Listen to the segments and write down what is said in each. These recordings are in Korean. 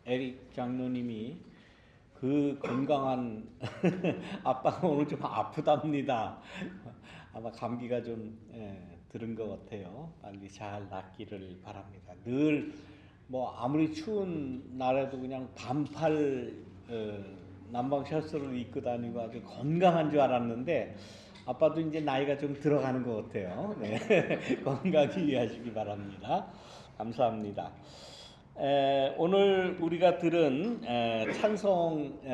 에릭 장로님이 그 건강한 아빠가 오늘 좀 아프답니다. 아마 감기가 좀 들은 것 같아요. 빨리 잘 낫기를 바랍니다. 늘 뭐 아무리 추운 날에도 그냥 반팔 난방 셔츠를 입고 다니고 아주 건강한 줄 알았는데 아빠도 이제 나이가 좀 들어가는 것 같아요. 네. 건강히 유의하시기 바랍니다. 감사합니다. 오늘 우리가 들은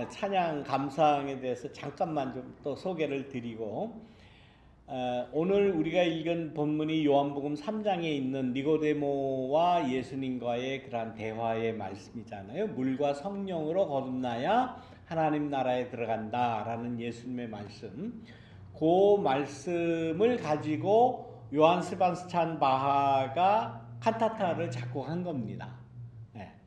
찬양 감상에 대해서 잠깐만 좀 또 소개를 드리고, 오늘 우리가 읽은 본문이 요한복음 3장에 있는 니고데모와 예수님과의 그러한 대화의 말씀이잖아요. 물과 성령으로 거듭나야 하나님 나라에 들어간다라는 예수님의 말씀. 그 말씀을 가지고 요한 세바스찬 바하가 칸타타를 작곡한 겁니다.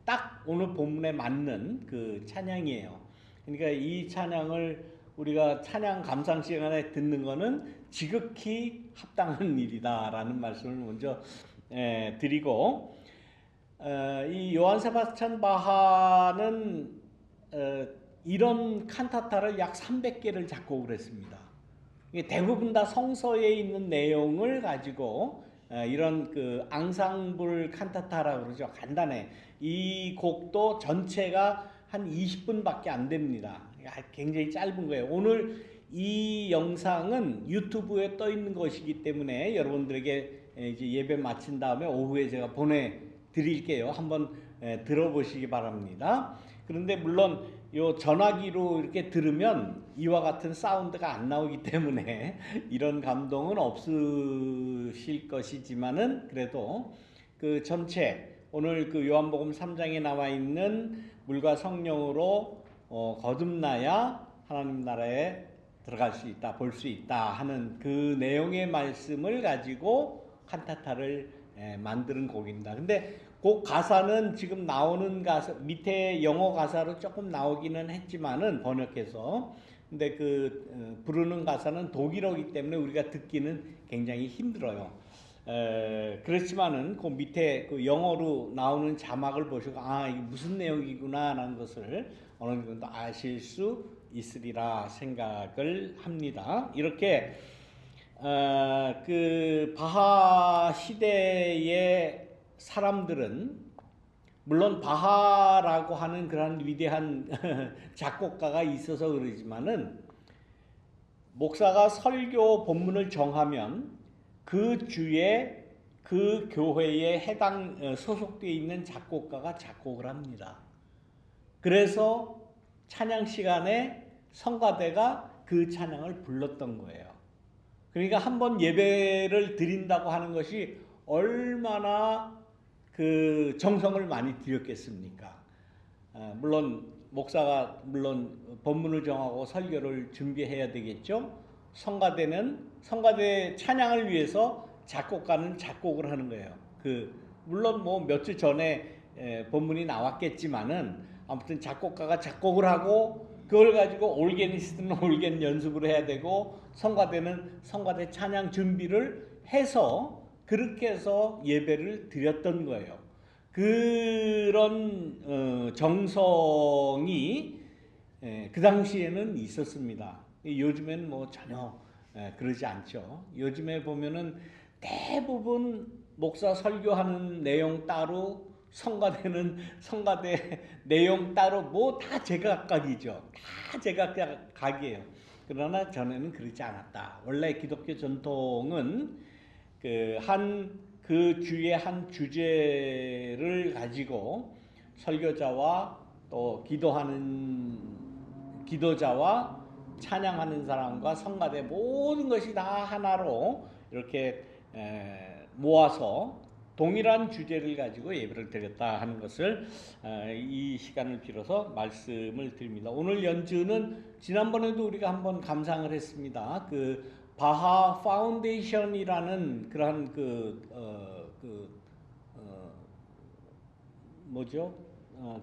딱 오늘 본문에 맞는 그 찬양이에요. 그러니까 이 찬양을 우리가 찬양 감상 시간에 듣는 거는 지극히 합당한 일이다라는 말씀을 먼저 드리고, 이 요한 세바스찬 바하는 이런 칸타타를 약 300개를 작곡을 했습니다. 대부분 다 성서에 있는 내용을 가지고 이런 그 앙상블 칸타타라고 그러죠. 간단해. 이 곡도 전체가 한 20분밖에 안 됩니다. 굉장히 짧은 거예요. 오늘 이 영상은 유튜브에 떠 있는 것이기 때문에 여러분들에게 이제 예배 마친 다음에 오후에 제가 보내드릴게요. 한번 들어보시기 바랍니다. 그런데 물론 요 전화기로 이렇게 들으면 이와 같은 사운드가 안 나오기 때문에 이런 감동은 없으실 것이지만은 그래도 그 전체 오늘 그 요한복음 3장에 나와 있는 물과 성령으로 거듭나야 하나님 나라에 들어갈 수 있다, 볼 수 있다 하는 그 내용의 말씀을 가지고 칸타타를 만드는 곡입니다. 근데 그 가사는 지금 나오는 가사 밑에 영어 가사로 조금 나오기는 했지만은 번역해서, 근데 그 부르는 가사는 독일어이기 때문에 우리가 듣기는 굉장히 힘들어요. 그렇지만은 그 밑에 그 영어로 나오는 자막을 보시고 이게 무슨 내용이구나라는 것을 어느 정도 아실 수 있으리라 생각을 합니다. 이렇게 그 바하 시대의 사람들은 물론 바하라고 하는 그런 위대한 작곡가가 있어서 그러지만은 목사가 설교 본문을 정하면 그 주에 그 교회에 해당 소속되어 있는 작곡가가 작곡을 합니다. 그래서 찬양 시간에 성가대가 그 찬양을 불렀던 거예요. 그러니까 한번 예배를 드린다고 하는 것이 얼마나 그 정성을 많이 들였겠습니까? 물론 목사가 본문을 정하고 설교를 준비해야 되겠죠. 성가대 찬양을 위해서 작곡가는 작곡을 하는 거예요. 물론 뭐 몇 주 전에 본문이 나왔겠지만은 아무튼 작곡가가 작곡을 하고 그걸 가지고 올게니스트는 올겐 연습을 해야 되고 성가대는 성가대 찬양 준비를 해서 그렇게 해서 예배를 드렸던 거예요. 그런 정성이 그 당시에는 있었습니다. 요즘에는 뭐 전혀 그러지 않죠. 요즘에 보면은 대부분 목사 설교하는 내용 따로, 성가대는 성가대 내용 따로, 뭐 다 제각각이죠. 다 제각각이에요. 그러나 전에는 그렇지 않았다. 원래 기독교 전통은 그 주의 한 주제를 가지고 설교자와 또 기도자와 찬양하는 사람과 성가대 모든 것이 다 하나로 이렇게 모아서 동일한 주제를 가지고 예배를 드렸다 하는 것을 이 시간을 빌어서 말씀을 드립니다. 오늘 연주는 지난번에도 우리가 한번 감상을 했습니다. 그 바하 파운데이션이라는 그러한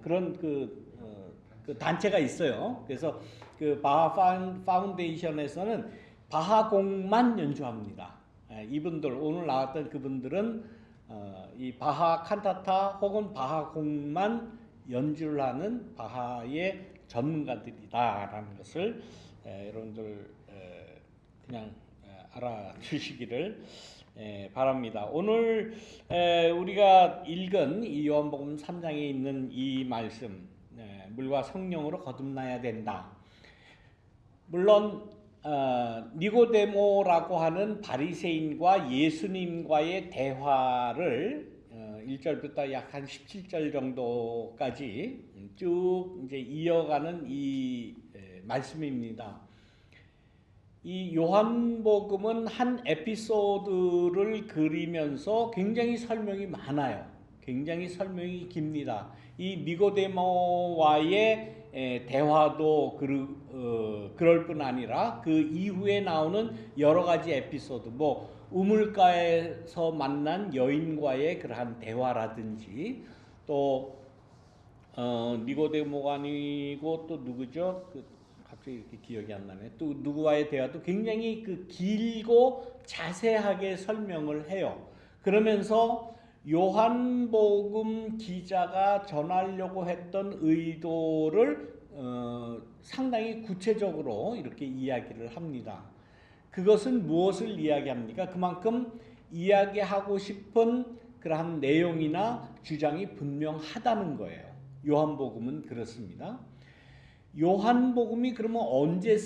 그런 그 단체가 있어요. 그래서 그 바하 파운데이션에서는 바하곡만 연주합니다. 이분들 오늘 나왔던 그분들은 이 바하 칸타타 혹은 바하곡만 연주를 하는 바하의 전문가들이다라는 것을 여러분들 그냥 알아주시기를 바랍니다. 오늘 우리가 읽은 이 요한복음 3장에 있는 이 말씀, 물과 성령으로 거듭나야 된다. 물론 니고데모라고 하는 바리새인과 예수님과의 대화를 1절부터 약 한 17절 정도까지 쭉 이제 이어가는 이 말씀입니다. 이 요한복음은 한 에피소드를 그리면서 굉장히 설명이 많아요. 굉장히 설명이 깁니다. 이 니고데모와의 대화도 그럴 뿐 아니라 그 이후에 나오는 여러 가지 에피소드, 우물가에서 만난 여인과의 그러한 대화라든지, 또 니고데모가 아니고 또 누구죠? 갑자기 이렇게 기억이 안 나네. 또 누구와의 대화도 굉장히 길고 자세하게 설명을 해요. 그러면서 요한복음 기자가 전하려고 했던 의도를 상당히 구체적으로 이렇게 이야기를 합니다. 그것은 무엇을 이야기합니까? 그만큼 이야기하고 싶은 그러한 내용이나 주장이 분명하다는 거예요. 요한복음은 그렇습니다. 요한복음이 그러면 언제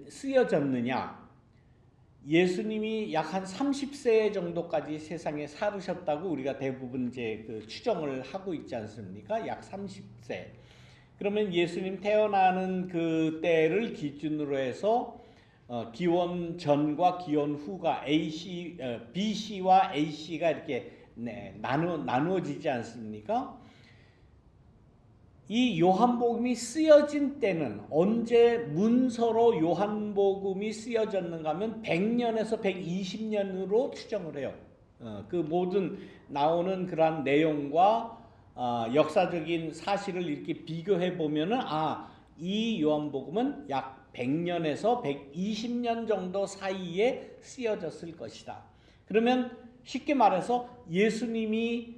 쓰여졌느냐? 예수님이 약 한 30세 정도까지 세상에 살으셨다고 우리가 대부분 이제 추정을 하고 있지 않습니까? 약 30세. 그러면 예수님 태어나는 그 때를 기준으로 해서 기원 전과 기원 후가 BC와 AC가 이렇게 나누어지지 않습니까? 이 요한복음이 쓰여진 때는 언제 문서로 요한복음이 쓰여졌는가 하면 100년에서 120년으로 추정을 해요. 그 모든 나오는 그러한 내용과 역사적인 사실을 이렇게 비교해 보면은 이 요한복음은 약 100년에서 120년 정도 사이에 쓰여졌을 것이다. 그러면 쉽게 말해서 예수님이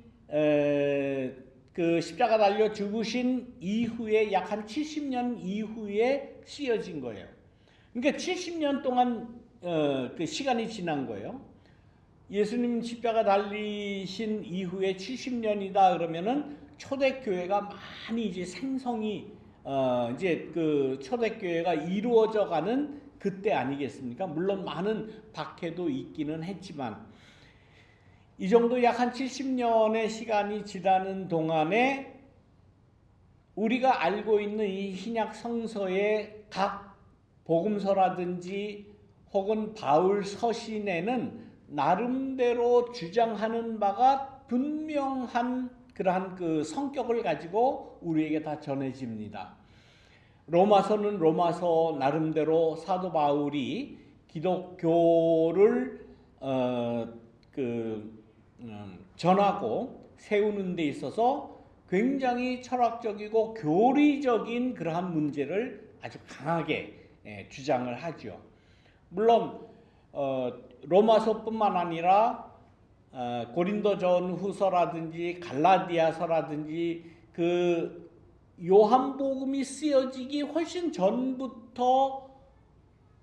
그 십자가 달려 죽으신 이후에 약 한 70년 이후에 쓰여진 거예요. 그러니까 70년 동안 그 시간이 지난 거예요. 예수님 십자가 달리신 이후에 70년이다 그러면은 초대교회가 많이 이제 생성이 이제 그 초대교회가 이루어져 가는 그때 아니겠습니까? 물론 많은 박해도 있기는 했지만 이 정도 약 한 70년의 시간이 지나는 동안에 우리가 알고 있는 이 신약 성서의 각 복음서라든지 혹은 바울 서신에는 나름대로 주장하는 바가 분명한 그러한 그 성격을 가지고 우리에게 다 전해집니다. 로마서는 로마서 나름대로 사도 바울이 기독교를 전하고 세우는 데 있어서 굉장히 철학적이고 교리적인 그러한 문제를 아주 강하게 주장을 하죠. 물론 로마서뿐만 아니라 고린도전후서라든지 갈라디아서라든지 그 요한복음이 쓰여지기 훨씬 전부터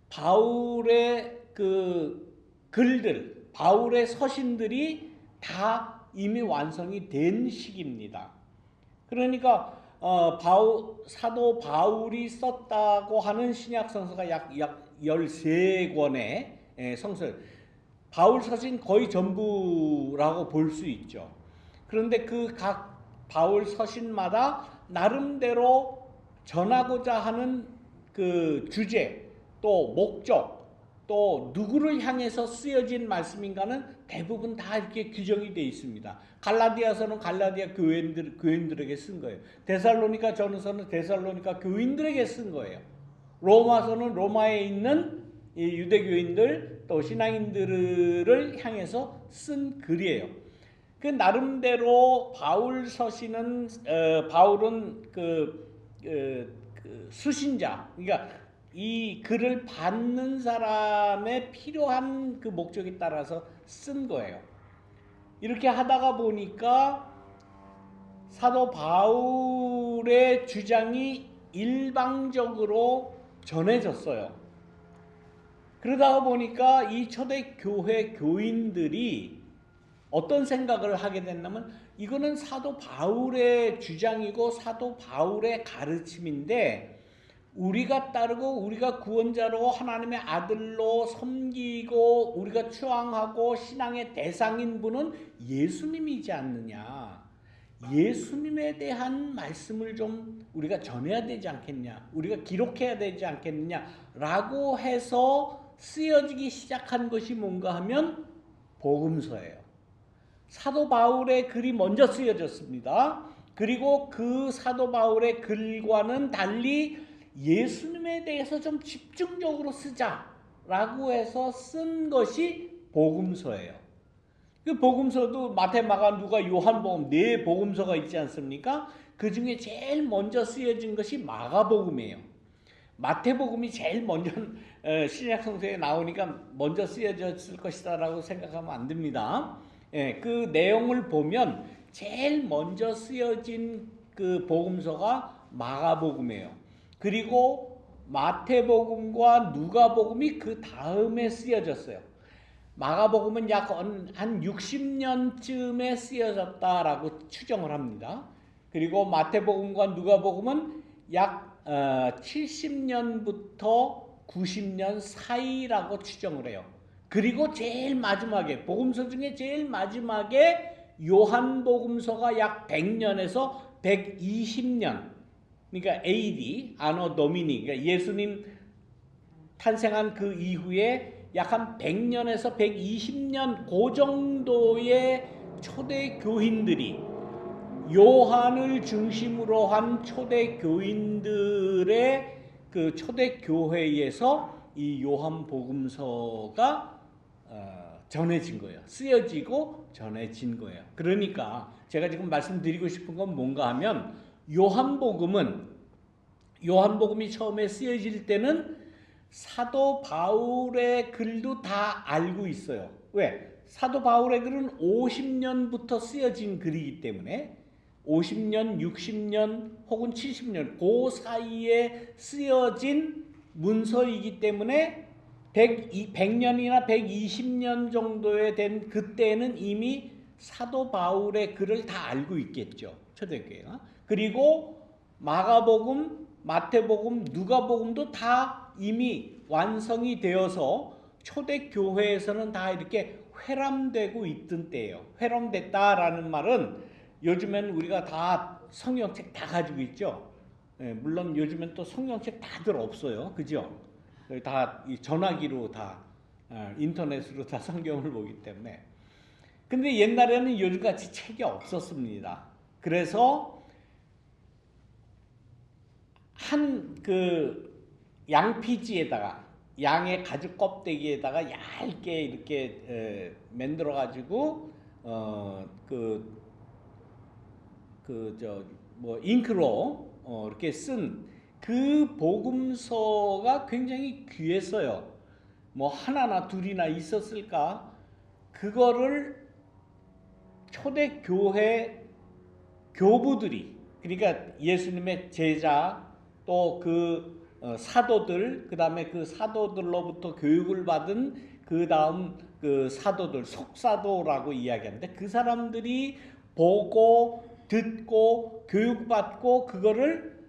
바울의 그 글들, 바울의 서신들이 다 이미 완성이 된 시기입니다. 그러니까 사도 바울이 썼다고 하는 신약 성서가 약 13권의 성서, 바울 서신 거의 전부라고 볼 수 있죠. 그런데 그 각 바울 서신마다 나름대로 전하고자 하는 그 주제, 또 목적, 또 누구를 향해서 쓰여진 말씀인가는 대부분 다 이렇게 규정이 되어 있습니다. 갈라디아서는 갈라디아 교인들에게 쓴 거예요. 데살로니가 전서는 데살로니가 교인들에게 쓴 거예요. 로마서는 로마에 있는 유대교인들 또 신앙인들을 향해서 쓴 글이에요. 그 나름대로 바울 서신은 바울은 수신자, 그러니까 이 글을 받는 사람의 필요한 그 목적에 따라서 쓴 거예요. 이렇게 하다가 보니까 사도 바울의 주장이 일방적으로 전해졌어요. 그러다 보니까 이 초대교회 교인들이 어떤 생각을 하게 됐냐면 이거는 사도 바울의 주장이고 사도 바울의 가르침인데 우리가 따르고 우리가 구원자로 하나님의 아들로 섬기고 우리가 추앙하고 신앙의 대상인 분은 예수님이지 않느냐. 예수님에 대한 말씀을 좀 우리가 전해야 되지 않겠냐. 우리가 기록해야 되지 않겠느냐. 라고 해서 쓰여지기 시작한 것이 뭔가 하면 복음서예요. 사도 바울의 글이 먼저 쓰여졌습니다. 그리고 그 사도 바울의 글과는 달리 예수님에 대해서 좀 집중적으로 쓰자라고 해서 쓴 것이 복음서예요. 그 복음서도 마태, 마가, 누가, 요한복음 네 복음서가 있지 않습니까? 그 중에 제일 먼저 쓰여진 것이 마가복음이에요. 마태복음이 제일 먼저 신약 성서에 나오니까 먼저 쓰여졌을 것이다라고 생각하면 안 됩니다. 그 내용을 보면 제일 먼저 쓰여진 그 복음서가 마가복음이에요. 그리고 마태복음과 누가복음이 그 다음에 쓰여졌어요. 마가복음은 약 한 60년쯤에 쓰여졌다라고 추정을 합니다. 그리고 마태복음과 누가복음은 약 70년부터 90년 사이라고 추정을 해요. 그리고 제일 마지막에 복음서 중에 제일 마지막에 요한복음서가 약 100년에서 120년 그러니까 AD, 아노 도미니 그러니까 예수님 탄생한 그 이후에 약 한 100년에서 120년 그 정도의 초대 교인들이 요한을 중심으로 한 초대 교인들의 그 초대 교회에서 이 요한복음서가 전해진 거예요. 쓰여지고 전해진 거예요. 그러니까 제가 지금 말씀드리고 싶은 건 뭔가 하면 요한복음이 처음에 쓰여질 때는 사도 바울의 글도 다 알고 있어요. 왜? 사도 바울의 글은 50년부터 쓰여진 글이기 때문에 50년, 60년 혹은 70년 그 사이에 쓰여진 문서이기 때문에 100년이나 120년 정도에 된 그때는 이미 사도 바울의 글을 다 알고 있겠죠. 초대교회가. 그리고 마가복음, 마태복음, 누가복음도 다 이미 완성이 되어서 초대교회에서는 다 이렇게 회람되고 있던 때예요. 회람됐다라는 말은 요즘엔 우리가 다 성경책 다 가지고 있죠. 물론 요즘엔 또 성경책 다들 없어요. 그죠? 다 전화기로 다 인터넷으로 다 성경을 보기 때문에. 근데 옛날에는 요즘같이 책이 없었습니다. 그래서 한 그 양피지에다가 양의 가죽 껍데기에다가 얇게 이렇게 만들어 가지고 잉크로 이렇게 쓴 그 복음서가 굉장히 귀했어요. 뭐 하나나 둘이나 있었을까? 그거를 초대교회 교부들이 그러니까 예수님의 제자 또 그 사도들 그다음에 그 사도들로부터 교육을 받은 그다음 그 사도들 속사도라고 이야기하는데 그 사람들이 보고 듣고 교육받고 그거를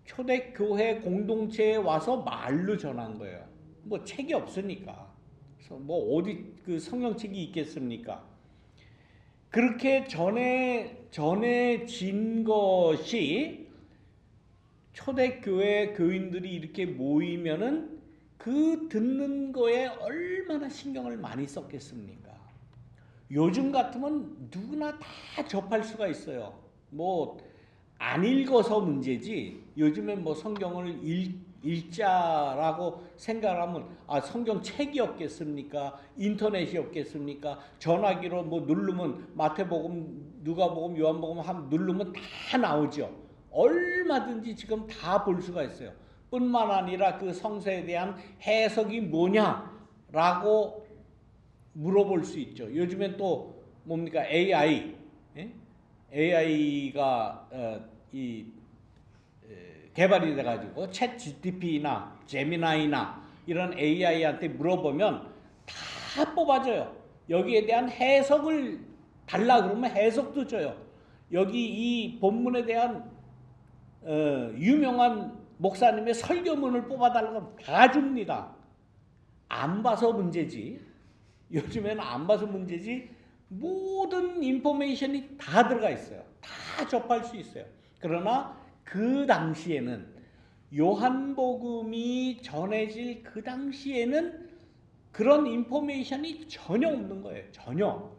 초대교회 공동체에 와서 말로 전한 거예요. 뭐 책이 없으니까. 그래서 뭐 어디 그 성경책이 있겠습니까? 그렇게 전해진 것이 초대교회 교인들이 이렇게 모이면은 그 듣는 거에 얼마나 신경을 많이 썼겠습니까? 요즘 같으면 누구나 다 접할 수가 있어요. 뭐 안 읽어서 문제지. 요즘엔 뭐 성경을 읽자라고 생각하면 성경 책이 없겠습니까? 인터넷이 없겠습니까? 전화기로 뭐 누르면 마태복음, 누가복음, 요한복음 한 누르면 다 나오죠. 얼마든지 지금 다 볼 수가 있어요. 뿐만 아니라 그 성서에 대한 해석이 뭐냐라고 물어볼 수 있죠. 요즘엔 또 뭡니까? AI. 예? AI가 개발이 돼가지고 챗 GTP나 제미나이나 이런 AI한테 물어보면 다 뽑아줘요. 여기에 대한 해석을 달라 그러면 해석도 줘요. 여기 이 본문에 대한 유명한 목사님의 설교문을 뽑아달라고 하면 다 줍니다. 안 봐서 문제지. 요즘에는 안 봐서 문제지. 모든 인포메이션이 다 들어가 있어요. 다 접할 수 있어요. 그러나 그 당시에는 요한복음이 전해질 그 당시에는 그런 인포메이션이 전혀 없는 거예요. 전혀.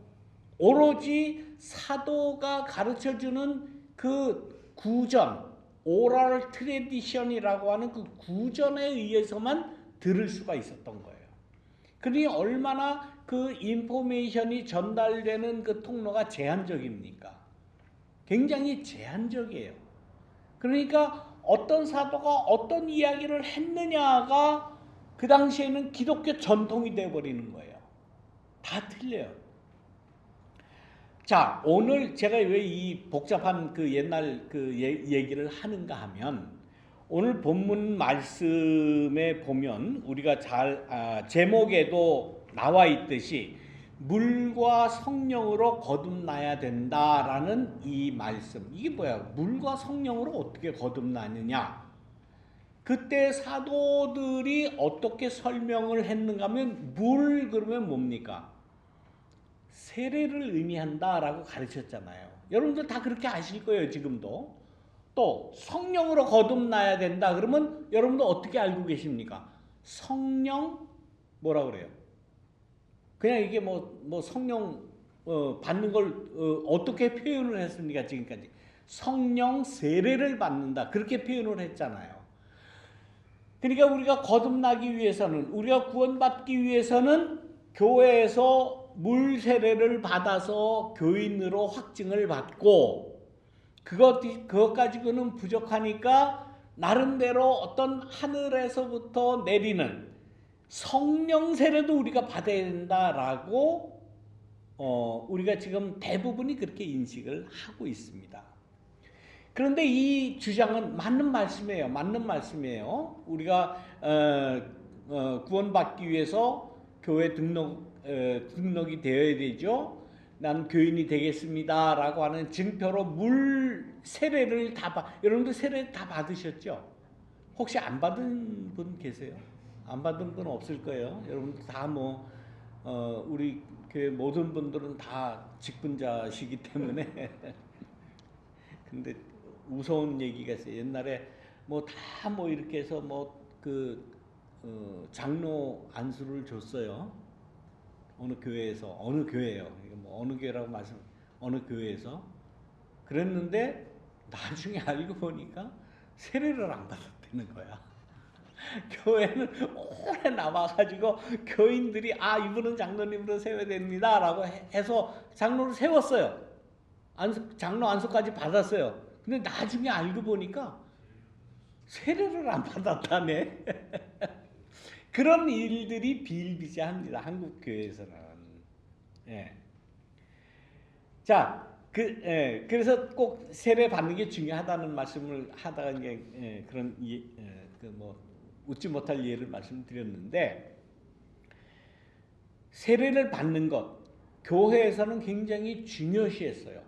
오로지 사도가 가르쳐주는 그 구전, 오럴 트레디션이라고 하는 그 구전에 의해서만 들을 수가 있었던 거예요. 그러니 얼마나 그 인포메이션이 전달되는 그 통로가 제한적입니까? 굉장히 제한적이에요. 그러니까 어떤 사도가 어떤 이야기를 했느냐가 그 당시에는 기독교 전통이 되어버리는 거예요. 다 틀려요. 자, 오늘 제가 왜 이 복잡한 그 옛날 그 얘기를 하는가 하면, 오늘 본문 말씀에 보면 우리가 제목에도 나와 있듯이 물과 성령으로 거듭나야 된다라는 이 말씀. 이게 뭐야? 물과 성령으로 어떻게 거듭나느냐? 그때 사도들이 어떻게 설명을 했는가 하면, 물 그러면 뭡니까? 세례를 의미한다라고 가르쳤잖아요. 여러분들 다 그렇게 아실 거예요, 지금도. 또 성령으로 거듭나야 된다 그러면 여러분들 어떻게 알고 계십니까? 성령 뭐라 그래요? 그냥 이게 뭐 성령 받는 걸 어떻게 표현을 했습니까? 지금까지 성령 세례를 받는다 그렇게 표현을 했잖아요. 그러니까 우리가 거듭나기 위해서는, 우리가 구원받기 위해서는 교회에서 물 세례를 받아서 교인으로 확증을 받고, 그것 가지고는 부족하니까 나름대로 어떤 하늘에서부터 내리는 성령 세례도 우리가 받아야 된다라고 우리가 지금 대부분이 그렇게 인식을 하고 있습니다. 그런데 이 주장은 맞는 말씀이에요. 맞는 말씀이에요. 우리가 구원받기 위해서 교회 등록이 되어야 되죠. 난 교인이 되겠습니다 라고 하는 증표로 물 세례를 여러분들 세례 다 받으셨죠? 혹시 안 받은 분 계세요? 안 받은 분 없을 거예요. 여러분들 다 우리 교회 모든 분들은 다 직분자시기 때문에 근데 무서운 얘기가 있어요. 옛날에 이렇게 해서 장로 안수를 줬어요. 어느 교회에서, 어느 교회예요. 어느 교회라고 어느 교회에서 그랬는데 나중에 알고 보니까 세례를 안 받았다는 거야. 교회는 오래 남아가지고 교인들이 이분은 장로님으로 세워야 됩니다 라고 해서 장로를 세웠어요. 장로 안수까지 받았어요. 근데 나중에 알고 보니까 세례를 안 받았다네. 그런 일들이 비일비재합니다. 한국 교회에서는. 예. 자, 그래서 꼭 세례 받는 게 중요하다는 말씀을 하다가 그런 웃지 못할 예를 말씀드렸는데, 세례를 받는 것 교회에서는 굉장히 중요시했어요.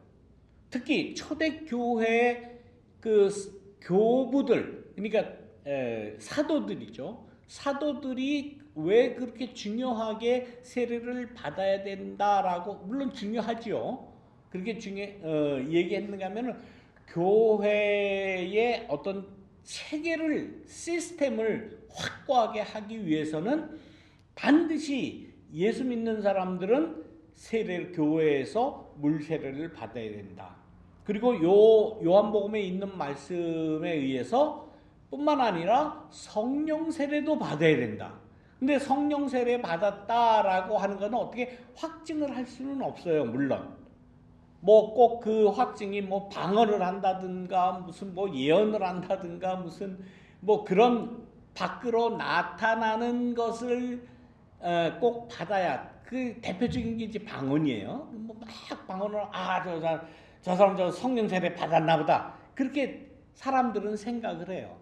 특히 초대교회 그 교부들, 그러니까 사도들이죠. 사도들이 왜 그렇게 중요하게 세례를 받아야 된다라고, 물론 중요하지요. 그렇게 얘기했는가 하면은 교회의 어떤 체계를, 시스템을 확고하게 하기 위해서는 반드시 예수 믿는 사람들은 교회에서 물 세례를 받아야 된다. 그리고 요한복음에 있는 말씀에 의해서 뿐만 아니라 성령 세례도 받아야 된다. 근데 성령 세례 받았다라고 하는 것은 어떻게 확증을 할 수는 없어요. 물론 꼭 그 확증이 방언을 한다든가 무슨 예언을 한다든가 무슨 그런 밖으로 나타나는 것을 꼭 받아야, 그 대표적인 게 이제 방언이에요. 막 방언을 저 사람 저 성령 세례 받았나 보다. 그렇게 사람들은 생각을 해요.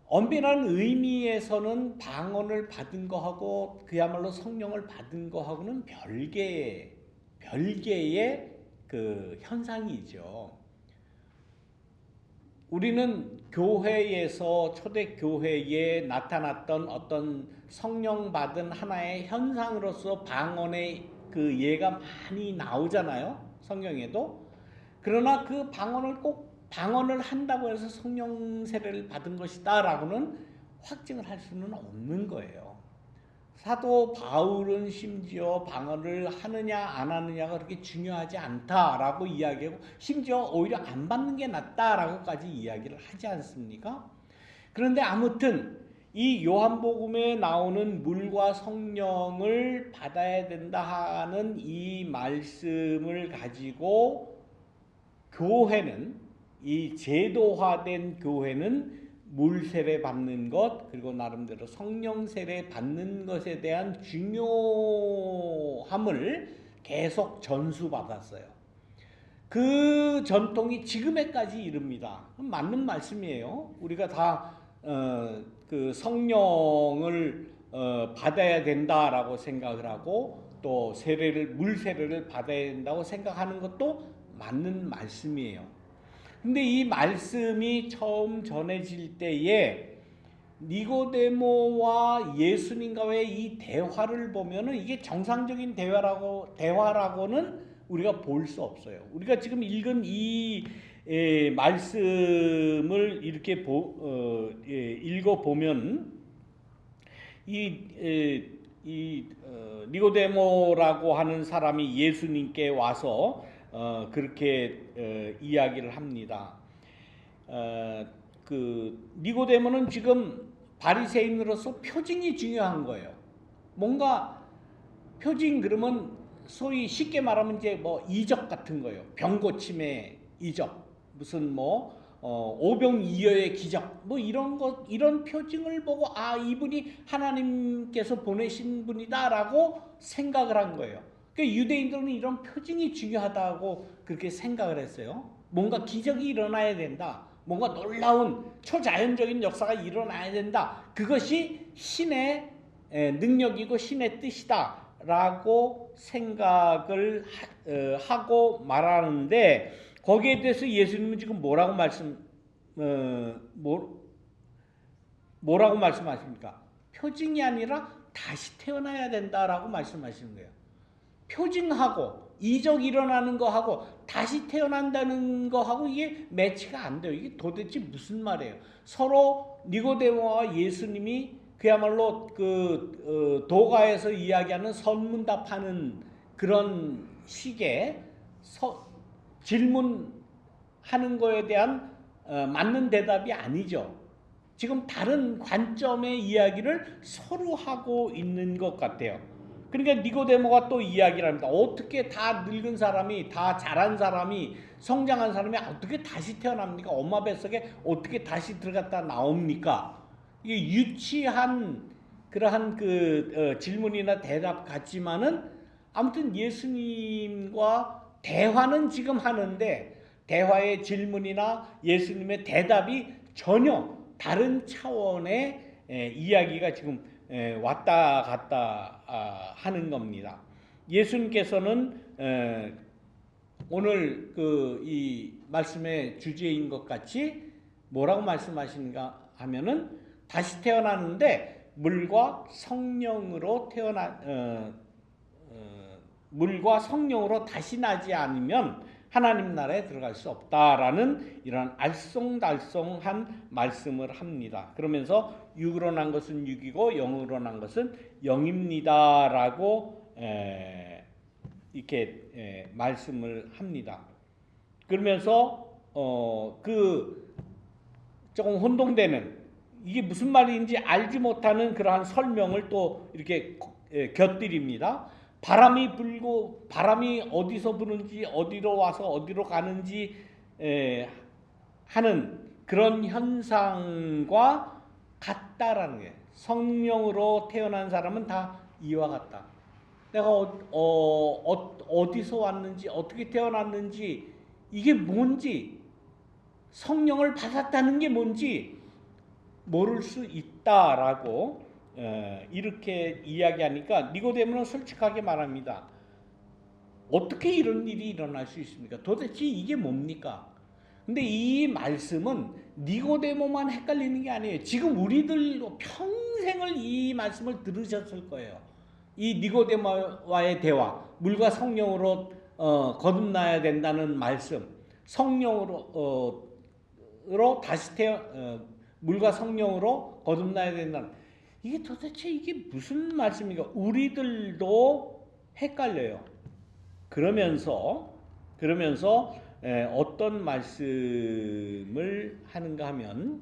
엄밀한 의미에서는 방언을 받은 거하고 그야말로 성령을 받은 거하고는 별개의 그 현상이죠. 우리는 교회에서 초대 교회에 나타났던 어떤 성령 받은 하나의 현상으로서 방언의 그 예가 많이 나오잖아요. 성경에도. 그러나 그 방언을 한다고 해서 성령 세례를 받은 것이다라고는 확증을 할 수는 없는 거예요. 사도 바울은 심지어 방언을 하느냐 안 하느냐가 그렇게 중요하지 않다라고 이야기하고 심지어 오히려 안 받는 게 낫다라고까지 이야기를 하지 않습니까? 그런데 아무튼 이 요한복음에 나오는 물과 성령을 받아야 된다 하는 이 말씀을 가지고 교회는, 이 제도화된 교회는 물 세례 받는 것, 그리고 나름대로 성령 세례 받는 것에 대한 중요함을 계속 전수받았어요. 그 전통이 지금에까지 이릅니다. 맞는 말씀이에요. 우리가 다 그 성령을 받아야 된다라고 생각을 하고 또 물 세례를 받아야 된다고 생각하는 것도 맞는 말씀이에요. 근데 이 말씀이 처음 전해질 때에 니고데모와 예수님과의 이 대화를 보면은 이게 정상적인 대화라고는 우리가 볼 수 없어요. 우리가 지금 읽은 이 말씀을 이렇게 읽어보면 니고데모라고 하는 사람이 예수님께 와서 그렇게 이야기를 합니다. 그 니고데모는 지금 바리새인으로서 표징이 중요한 거예요. 뭔가 표징 그러면 소위 쉽게 말하면 이제 뭐 이적 같은 거예요. 병 고침의 이적, 무슨 뭐 오병이어의 기적, 뭐 이런 표징을 보고 아 이분이 하나님께서 보내신 분이다라고 생각을 한 거예요. 그러니까 유대인들은 이런 표징이 중요하다고 그렇게 생각을 했어요. 뭔가 기적이 일어나야 된다. 뭔가 놀라운 초자연적인 역사가 일어나야 된다. 그것이 신의 능력이고 신의 뜻이다. 라고 생각을 하고 말하는데 거기에 대해서 예수님은 지금 뭐라고 말씀하십니까? 표징이 아니라 다시 태어나야 된다라고 말씀하시는 거예요. 표징하고 이적 일어나는 거하고 다시 태어난다는 거하고 이게 매치가 안 돼요. 이게 도대체 무슨 말이에요? 서로 니고데모와 예수님이 그야말로 도가에서 이야기하는 선문답하는 그런 식의 질문하는 거에 대한 맞는 대답이 아니죠. 지금 다른 관점의 이야기를 서로 하고 있는 것 같아요. 그러니까 니고데모가 또 이야기를 합니다. 어떻게 다 늙은 사람이, 다 자란 사람이, 성장한 사람이 어떻게 다시 태어납니까? 엄마 뱃속에 어떻게 다시 들어갔다 나옵니까? 이게 유치한 그러한 질문이나 대답 같지만은 아무튼 예수님과 대화는 지금 하는데 대화의 질문이나 예수님의 대답이 전혀 다른 차원의 이야기가 지금 왔다 갔다 하는 겁니다. 예수님께서는 오늘 이 말씀의 주제인 것 같이 뭐라고 말씀하시는가 하면은 다시 태어나는데 물과 성령으로 물과 성령으로 다시 나지 않으면 하나님 나라에 들어갈 수 없다라는 이런 알쏭달쏭한 말씀을 합니다. 그러면서 육으로 난 것은 육이고 영으로 난 것은 영입니다라고 이렇게 말씀을 합니다. 그러면서 조금 혼동되는 이게 무슨 말인지 알지 못하는 그러한 설명을 또 이렇게 곁들입니다. 바람이 불고 바람이 어디서 부는지 어디로 와서 어디로 가는지 하는 그런 현상과 같다라는 게 성령으로 태어난 사람은 다 이와 같다. 내가 어디서 왔는지, 어떻게 태어났는지, 이게 뭔지, 성령을 받았다는 게 뭔지 모를 수 있다라고 이렇게 이야기하니까 니고데모는 솔직하게 말합니다. 어떻게 이런 일이 일어날 수 있습니까? 도대체 이게 뭡니까? 근데 이 말씀은 니고데모만 헷갈리는 게 아니에요. 지금 우리들도 평생을 이 말씀을 들으셨을 거예요. 이 니고데모와의 대화, 물과 성령으로 거듭나야 된다는 말씀, 성령으로 다시 물과 성령으로 거듭나야 된다는, 이게 도대체 이게 무슨 말씀입니까? 우리들도 헷갈려요. 그러면서 어떤 말씀을 하는가 하면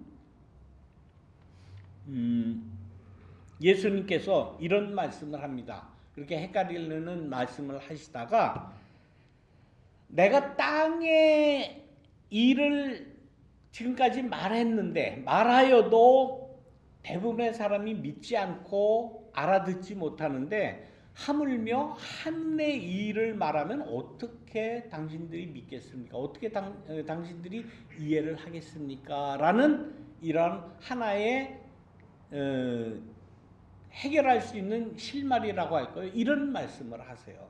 예수님께서 이런 말씀을 합니다. 그렇게 헷갈리는 말씀을 하시다가 내가 땅의 일을 지금까지 말하여도 대부분의 사람이 믿지 않고 알아듣지 못하는데 하물며 하늘의 일을 말하면 어떻게 당신들이 믿겠습니까? 어떻게 당신들이 이해를 하겠습니까? 라는 이런 하나의 해결할 수 있는 실마리라고 할까요? 이런 말씀을 하세요.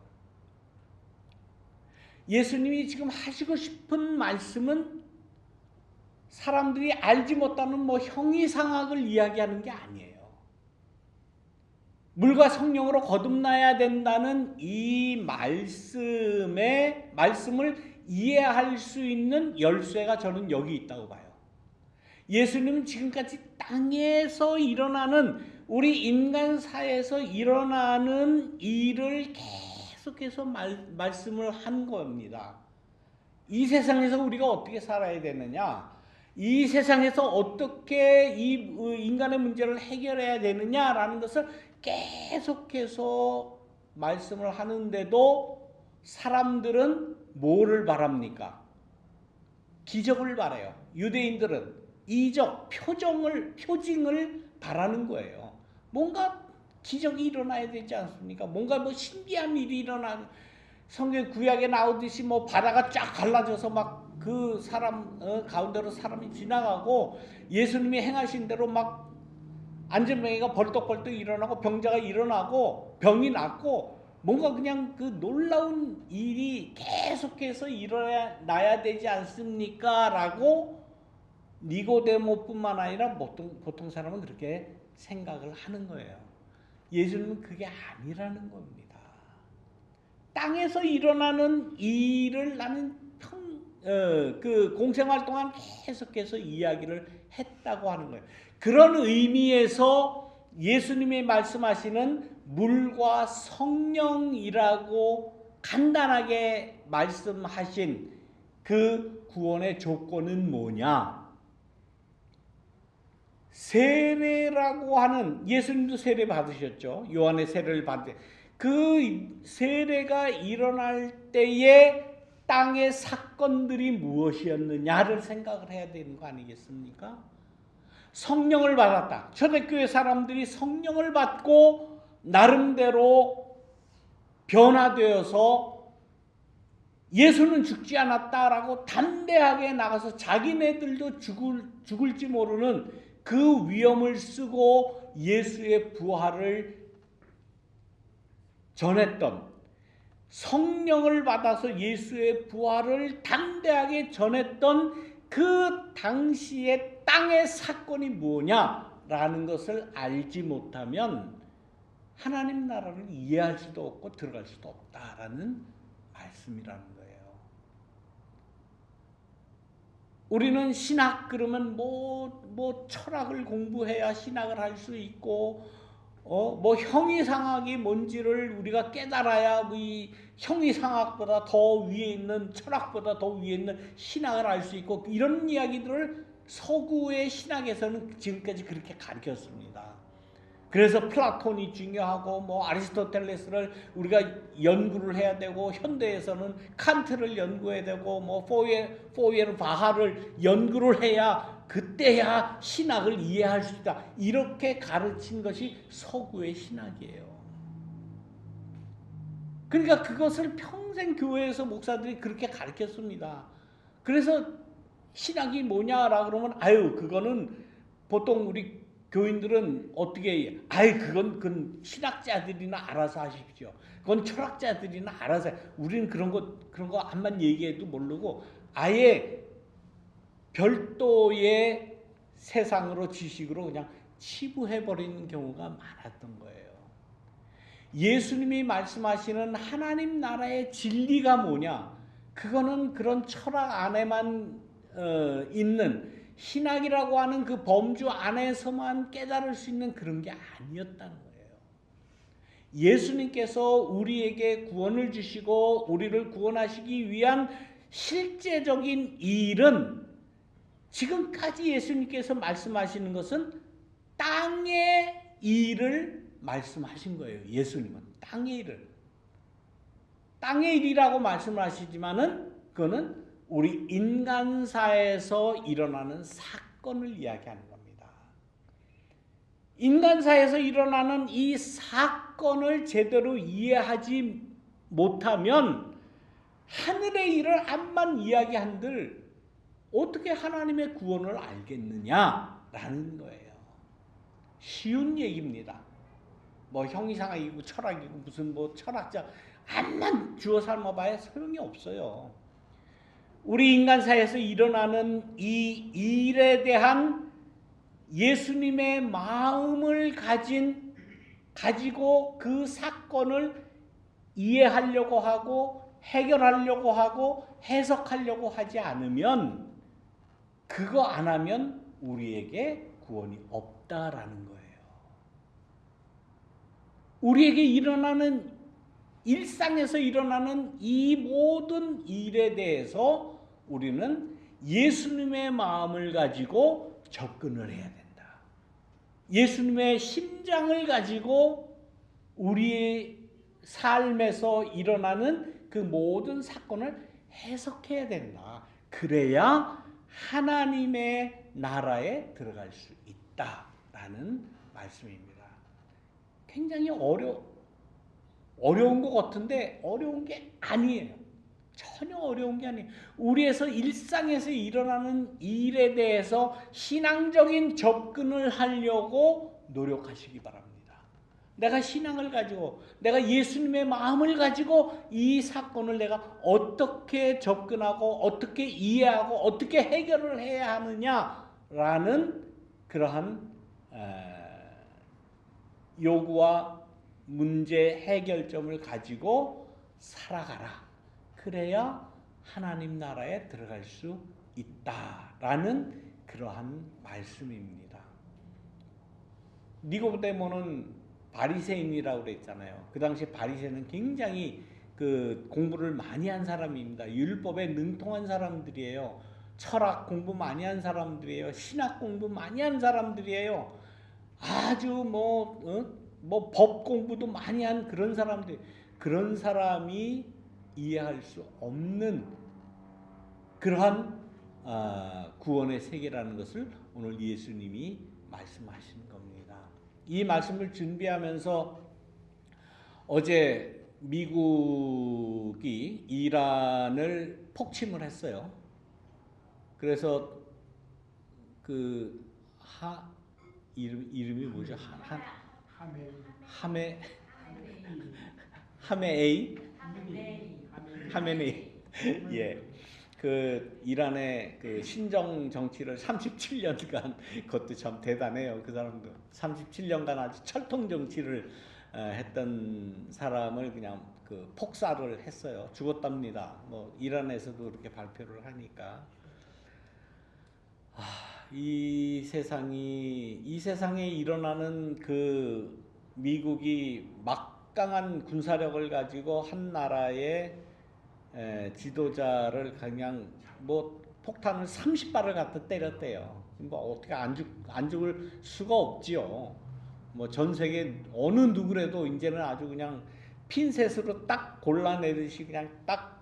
예수님이 지금 하시고 싶은 말씀은 사람들이 알지 못하는 형이상학을 이야기하는 게 아니에요. 물과 성령으로 거듭나야 된다는 이 말씀을 이해할 수 있는 열쇠가 저는 여기 있다고 봐요. 예수님은 지금까지 땅에서 일어나는, 우리 인간사에서 일어나는 일을 계속해서 말씀을 한 겁니다. 이 세상에서 우리가 어떻게 살아야 되느냐, 이 세상에서 어떻게 이 인간의 문제를 해결해야 되느냐라는 것을 계속해서 말씀을 하는데도 사람들은 뭐를 바랍니까? 기적을 바라요. 유대인들은 이적, 표징을 바라는 거예요. 뭔가 기적이 일어나야 되지 않습니까? 뭔가 신비한 일이 일어나는, 성경 구약에 나오듯이 바다가 쫙 갈라져서 막 그 사람 가운데로 사람이 지나가고 예수님이 행하신 대로 막 안전뱅이가 벌떡벌떡 일어나고 병자가 일어나고 병이 낫고, 뭔가 그냥 그 놀라운 일이 계속해서 일어나야 되지 않습니까? 라고 니고데모뿐만 아니라 보통 사람은 그렇게 생각을 하는 거예요. 예수님은 그게 아니라는 겁니다. 땅에서 일어나는 일을 나는 그 공생활 동안 계속해서 이야기를 했다고 하는 거예요. 그런 의미에서 예수님이 말씀하시는 물과 성령이라고 간단하게 말씀하신 그 구원의 조건은 뭐냐? 세례라고 하는, 예수님도 세례 받으셨죠. 요한의 세례를 받을 때 그 세례가 일어날 때에 땅의 사건들이 무엇이었느냐를 생각을 해야 되는 거 아니겠습니까? 성령을 받았다. 초대교회 사람들이 성령을 받고 나름대로 변화되어서 예수는 죽지 않았다라고 담대하게 나가서 자기네들도 죽을지 모르는 그 위험을 쓰고 예수의 부활을 전했던, 성령을 받아서 예수의 부활을 담대하게 전했던 그 당시의 땅의 사건이 뭐냐라는 것을 알지 못하면 하나님 나라를 이해할 수도 없고 들어갈 수도 없다라는 말씀이라는 거예요. 우리는 신학 그러면 철학을 공부해야 신학을 할 수 있고, 형이상학이 뭔지를 우리가 깨달아야 이 형이상학보다 더 위에 있는, 철학보다 더 위에 있는 신학을 알 수 있고, 이런 이야기들을 서구의 신학에서는 지금까지 그렇게 가르쳤습니다. 그래서 플라톤이 중요하고 아리스토텔레스를 우리가 연구를 해야 되고, 현대에서는 칸트를 연구해야 되고 포이에르바하를 연구를 해야 그때야 신학을 이해할 수 있다. 이렇게 가르친 것이 서구의 신학이에요. 그러니까 그것을 평생 교회에서 목사들이 그렇게 가르쳤습니다. 그래서 신학이 뭐냐라 그러면 아유 그거는 보통 우리 교인들은 어떻게 아유 그건 신학자들이나 알아서 하십시오. 그건 철학자들이나 알아서 우리는 그런 거 한번 얘기해도 모르고 아예 별도의 세상으로 지식으로 그냥 치부해 버리는 경우가 많았던 거예요. 예수님이 말씀하시는 하나님 나라의 진리가 뭐냐? 그거는 그런 철학 안에만 있는 신학이라고 하는 그 범주 안에서만 깨달을 수 있는 그런 게 아니었다는 거예요. 예수님께서 우리에게 구원을 주시고 우리를 구원하시기 위한 실제적인 일은 지금까지 예수님께서 말씀하시는 것은 땅의 일을 말씀하신 거예요. 예수님은 땅의 일을. 땅의 일이라고 말씀하시지만은 그거는 우리 인간사에서 일어나는 사건을 이야기하는 겁니다. 인간사에서 일어나는 이 사건을 제대로 이해하지 못하면 하늘의 일을 암만 이야기한들 어떻게 하나님의 구원을 알겠느냐라는 거예요. 쉬운 얘기입니다. 뭐 형이상학이고 철학이고 무슨 뭐 철학자 암만 주워 삶아봐야 소용이 없어요. 우리 인간사에서 일어나는 이 일에 대한 예수님의 마음을 가지고 그 사건을 이해하려고 하고 해결하려고 하고 해석하려고 하지 않으면 그거 안 하면 우리에게 구원이 없다라는 거예요. 우리에게 일어나는 일상에서 일어나는 이 모든 일에 대해서 우리는 예수님의 마음을 가지고 접근을 해야 된다. 예수님의 심장을 가지고 우리의 삶에서 일어나는 그 모든 사건을 해석해야 된다. 그래야 하나님의 나라에 들어갈 수 있다라는 말씀입니다. 굉장히 어려운 것 같은데 어려운 게 아니에요. 전혀 어려운 게 아니에요. 우리에서 일상에서 일어나는 일에 대해서 신앙적인 접근을 하려고 노력하시기 바랍니다. 내가 신앙을 가지고 내가 예수님의 마음을 가지고 이 사건을 내가 어떻게 접근하고 어떻게 이해하고 어떻게 해결을 해야 하느냐라는 그러한 요구와 문제 해결점을 가지고 살아가라. 그래야 하나님 나라에 들어갈 수 있다라는 그러한 말씀입니다. 니고데모는 바리새인이라고 그랬잖아요. 그 당시 바리새인은 굉장히 그 공부를 많이 한 사람입니다. 율법에 능통한 사람들이에요. 철학 공부 많이 한 사람들이에요. 신학 공부 많이 한 사람들이에요. 아주 법 공부도 많이 한 그런 사람들, 그런 사람이 이해할 수 없는 그러한 구원의 세계라는 것을 오늘 예수님이 말씀하시는 겁니다. 이 말씀을 준비하면서 어제 미국이 이란을 폭침을 했어요. 그래서 그 이름이 뭐죠? 하메네이. 예. 그 이란의 그 신정 정치를 37년간 그것도 참 대단해요. 그 사람도 37년간 아주 철통 정치를 했던 사람을 그냥 그 폭사를 했어요. 죽었답니다. 뭐 이란에서도 그렇게 발표를 하니까 이 세상에 일어나는 그 미국이 막강한 군사력을 가지고 한 나라의 지도자를 그냥 뭐 폭탄을 30발을 갖다 때렸대요. 뭐 어떻게 안 죽을 수가 없지요. 뭐 전 세계 어느 누구라도 이제는 아주 그냥 핀셋으로 딱 골라내듯이 그냥 딱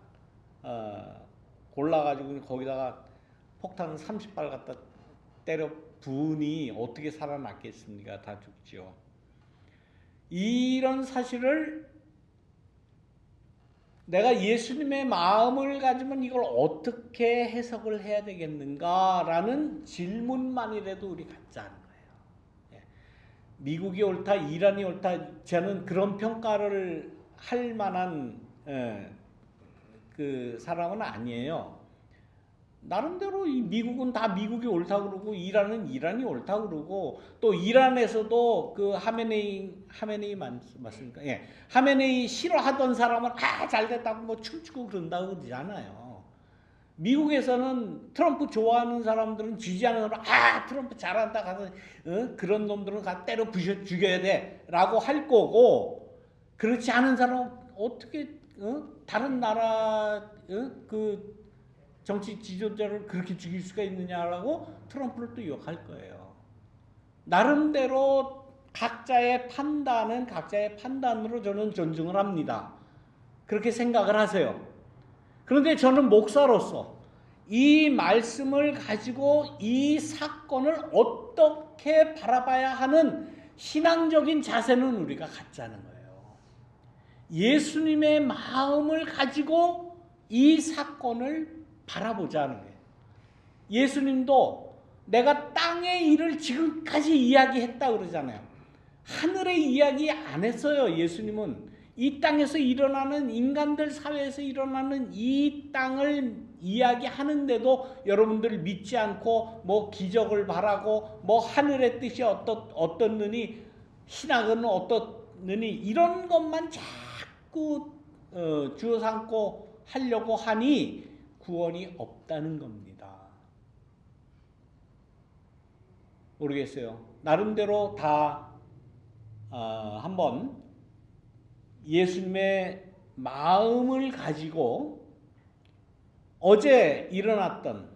골라가지고 거기다가 폭탄을 30발 갖다 때려 부으니 어떻게 살아났겠습니까? 다 죽죠. 이런 사실을 내가 예수님의 마음을 가지면 이걸 어떻게 해석을 해야 되겠는가라는 질문만이라도 우리 갖자 하는 거예요. 예. 미국이 옳다, 이란이 옳다, 저는 그런 평가를 할 만한 그 사람은 아니에요. 나름대로 이 미국은 다 미국이 옳다고 그러고 이란은 이란이 옳다고 그러고 또 이란에서도 그 하메네이 맞습니까? 예. 하메네이 싫어하던 사람은 잘됐다고 뭐 춤추고 그런다고 그러잖아요. 미국에서는 트럼프 좋아하는 사람들은 지지하는 사람 트럼프 잘한다 가서 그런 놈들은 가 때려 부셔 죽여야 돼라고 할 거고 그렇지 않은 사람은 어떻게 다른 나라 그 정치 지도자를 그렇게 죽일 수가 있느냐라고 트럼프를 또 욕할 거예요. 나름대로 각자의 판단으로 저는 존중을 합니다. 그렇게 생각을 하세요. 그런데 저는 목사로서 이 말씀을 가지고 이 사건을 어떻게 바라봐야 하는 신앙적인 자세는 우리가 갖자는 거예요. 예수님의 마음을 가지고 이 사건을 바라보자는 거예요. 예수님도 내가 땅의 일을 지금까지 이야기했다 그러잖아요. 하늘의 이야기 안 했어요. 예수님은 이 땅에서 일어나는 인간들 사회에서 일어나는 이 땅을 이야기하는데도 여러분들 믿지 않고 뭐 기적을 바라고 뭐 하늘의 뜻이 어떻느니 신학은 어떻느니 이런 것만 자꾸 주워 삼고 하려고 하니 구원이 없다는 겁니다. 모르겠어요. 나름대로 다 한번 예수님의 마음을 가지고 어제 일어났던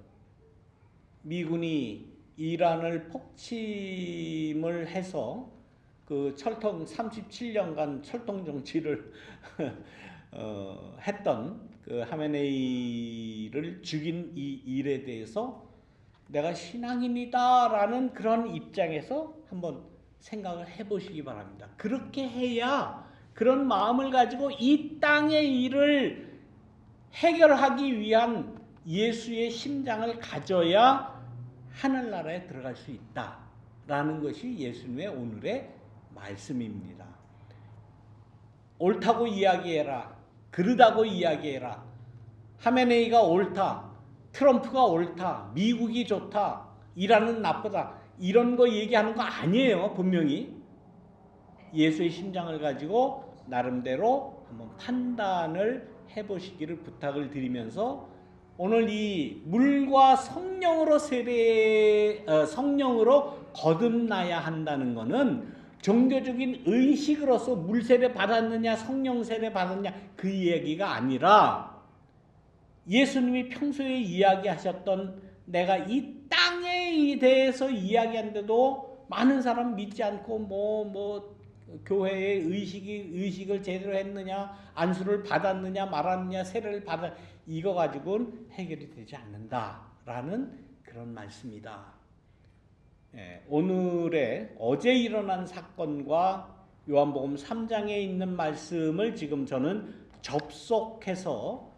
미군이 이란을 폭침을 해서 그 철통 37년간 철통 정치를 했던 그 하메네이를 죽인 이 일에 대해서 내가 신앙인이다라는 그런 입장에서 한번 생각을 해보시기 바랍니다. 그렇게 해야 그런 마음을 가지고 이 땅의 일을 해결하기 위한 예수의 심장을 가져야 하늘나라에 들어갈 수 있다라는 것이 예수님의 오늘의 말씀입니다. 옳다고 이야기해라. 그르다고 이야기해라. 하메네이가 옳다. 트럼프가 옳다. 미국이 좋다. 이란은 나쁘다. 이런 거 얘기하는 거 아니에요. 분명히. 예수의 심장을 가지고 나름대로 한번 판단을 해보시기를 부탁을 드리면서 오늘 이 물과 성령으로 성령으로 거듭나야 한다는 것은 종교적인 의식으로서 물 세례 받았느냐 성령 세례 받았느냐 그 얘기가 아니라 예수님이 평소에 이야기하셨던 내가 이 땅에 대해서 이야기하는데도 많은 사람 믿지 않고 교회의 의식을 제대로 했느냐 안수를 받았느냐 말았느냐 세례를 받았느냐 이거 가지고는 해결이 되지 않는다라는 그런 말씀이다. 오늘의 어제 일어난 사건과 요한복음 3장에 있는 말씀을 지금 저는 접속해서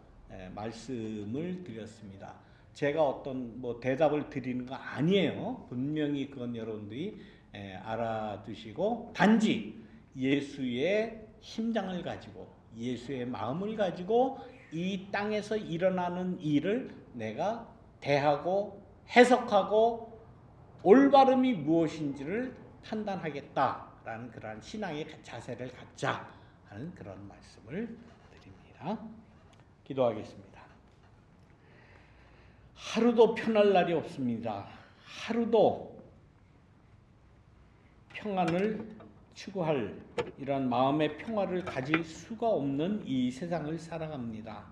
말씀을 드렸습니다. 제가 어떤 대답을 드리는 거 아니에요. 분명히 그건 여러분들이 알아두시고 단지 예수의 심장을 가지고 예수의 마음을 가지고 이 땅에서 일어나는 일을 내가 대하고 해석하고 올바름이 무엇인지를 판단하겠다라는 그러한 신앙의 자세를 갖자 하는 그런 말씀을 드립니다. 기도하겠습니다. 하루도 편할 날이 없습니다. 하루도 평안을 추구할 이런 마음의 평화를 가질 수가 없는 이 세상을 살아갑니다.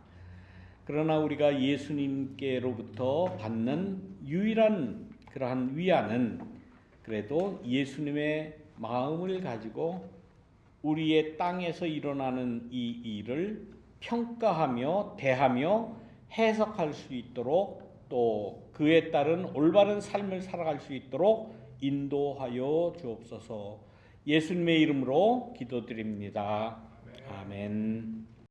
그러나 우리가 예수님께로부터 받는 유일한 그러한 위안은 그래도 예수님의 마음을 가지고 우리의 땅에서 일어나는 이 일을 평가하며 대하며 해석할 수 있도록 또 그에 따른 올바른 삶을 살아갈 수 있도록 인도하여 주옵소서. 예수님의 이름으로 기도드립니다. 아멘.